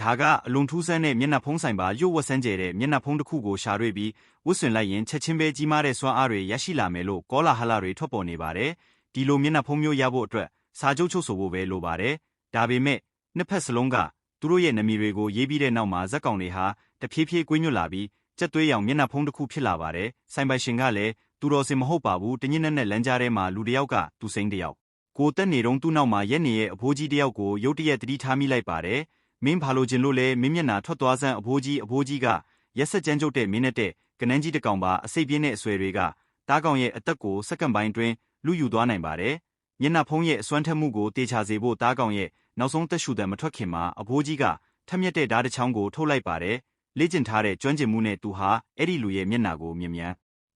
ဒါကအလွန်ထူးဆန်းတဲ့မျက်နှာဖုံးဆိုင်ပါရုပ်ဝက်ဆန်းကျဲတဲ့မျက်နှာဖုံးတစ်ခုကိုရှာတွေ့ပြီးဝတ်ဆင်လိုက်ရင်ချက်ချင်းပဲကြီးမားတဲ့စွမ်းအားတွေရရှိလာမယ်လို့ကောလာဟလတွေထွက်ပေါ်နေပါတယ်။ဒီလိုမျက်နှာဖုံးမျိုးရဖို့အတွက်စာချုပ်ချုပ်ဆိုဖို့ပဲလိုပါတယ်။ဒါပေမဲ့နှစ်ဖက်စလုံးကသူတို့ရဲ့နာမည်တွေကိုရေးပြီးတဲ့နောက်မှာဇက်ကောင်တွေဟာတဖြည်းဖြည်းကွေးညွတ်လာပြီးကြက်သွေးရောင်မျက်နှာဖုံးတစ်ခုဖြစ်လာပါတယ်။ဆိုင်ပိုင်ရှင်ကလည်းသူတော်စင်မဟုတ်ပါဘူးတညစ်နဲ့လမ်းကြားထဲမှာလူတစ်ယောက်ကသူစိမ့်တစ်ယောက်ကိုတက်နေတုန်းသူ့နောက်မှာရက်နေရဲ့အဖိုးကြီးတစ်ယောက်ကိုရုတ်တရက်တတိထားမိလိုက်ပါတယ်။မင်းဘာလို့ကျင်လို့လဲမင်းမျက်နှာထွက်သွားစမ်းအဖိုးကြီးကရက်ဆက်ကြမ်းကြုတ်တဲ့မင်းနဲ့တဲ့ကနန်းကြီးတစ်ကောင်ပါအစိပ်ပြင်းတဲ့အဆွဲတွေကတားကောင်ရဲ့အသက်ကိုစက္ကန့်ပိုင်းတွင်လူယူသွားနိုင်ပါတယ်။မျက်နှာဖုံးရဲ့အစွမ်းထက်မှုကိုတေချာစေဖို့တားကောင်ရဲ့နောက်ဆုံးတက်ရှူတဲ့မထွက်ခင်မှာအဖိုးကြီးကထက်မြက်တဲ့ဓာတ်တစ်ချောင်းကိုထုတ်လိုက်ပါတယ်။လေ့ကျင့်ထားတဲ့ကျွမ်းကျင်မှုနဲ့သူဟာအဲ့ဒီလူရဲ့မျက်နှာကိုမြင်မြန်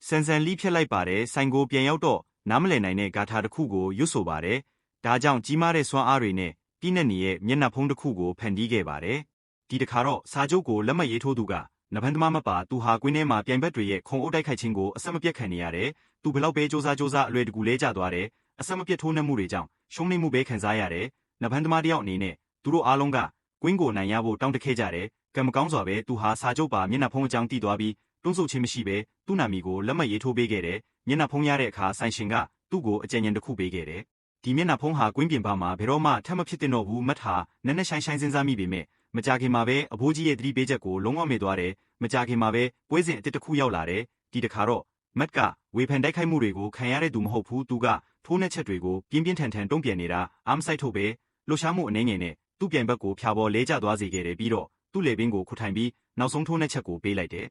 ဆန်ဆန်လိဖြတ်လိုက်ပါတယ်။ဆိုင်ကိုပြန်ရောက်တော့နားမလည်နိုင်တဲ့ဂါထာတစ်ခုကိုရွတ်ဆိုပါတယ်။ဒါကြောင့်ကြီးမားတဲ့စွမ်းအားတွေနဲ့ပြည့်နဲ့နေရဲ့မျက်နှာဖုံးတစ်ခုကိုဖန်တီးခဲ့ပါတယ်။ဒီတစ်ခါတော့စာချုပ်ကိုလက်မှတ်ရေးထိုးသူကနဗန်းသမားမပါသူဟာကွင်းထဲမှာပြိုင်ဘက်တွေရဲ့ခုံအုပ်တိုက်ခိုက်ခြင်းကိုအဆက်မပြတ်ခံနေရတယ်။သူဘလောက်ပဲစ조사အလွယ်တကူလဲကျသွားတယ်။အဆက်မပြတ်ထိုးနှက်မှုတွေကြောင့်ရှုံးနိမ့်မှုပဲခံစားရတယ်။နဗန်းသမားတယောက်အနေနဲ့သူတို့အားလုံးကကွင်းကိုနိုင်ရဖို့တောင်းတခဲ့ကြတယ်။ကံမကောင်းစွာပဲသူဟာစာချုပ်ပါမျက်နှာဖုံးအကြောင်းသိသွားပြီးတွန်းဆုတ်ခြင်းမရှိပဲသူ့နာမည်ကိုလက်မှတ်ရေးထိုးပေးခဲ့တယ်။မျက်နှာဖုံးရတဲ့အခါဆိုင်ရှင်ကသူ့ကိုအကြံဉာဏ်တစ်ခုပေးခဲ့တယ်။ဒီမျက်နှာဖုံးဟာကွင်းပြင်ပမှာဘယ်တော့မှထပ်မဖြစ်သင့်တော့ဘူးမတ်ဟာနက်နက်ရှိုင်းစဉ်းစားမိပေမဲ့မကြခင်မှာပဲအဖိုးကြီးရဲ့သတိပေးချက်ကိုလုံးဝမေ့သွားတယ်။မကြခင်မှာပဲပွဲစဉ်အစ်တစ်ခုရောက်လာတယ်။ဒီတစ်ခါတော့မတ်ကဝေဖန်တိုက်ခိုက်မှုတွေကိုခံရတဲ့သူမဟုတ်ဘူးသူကထိုးနှက်ချက်တွေကိုပြင်းပြင်းထန်ထန်တုံ့ပြန်နေတာအားမဆိုင်ထုတ်ပဲလှုပ်ရှားမှုအနေငယ်နဲ့သူ့ပြိုင်ဘက်ကိုဖျာပေါ်လဲကျသွားစေခဲ့တယ်ပြီးတော့သူ့လေပင်ကိုခုထိုင်ပြီးနောက်ဆုံးထိုးနှက်ချက်ကိုပေးလိုက်တယ်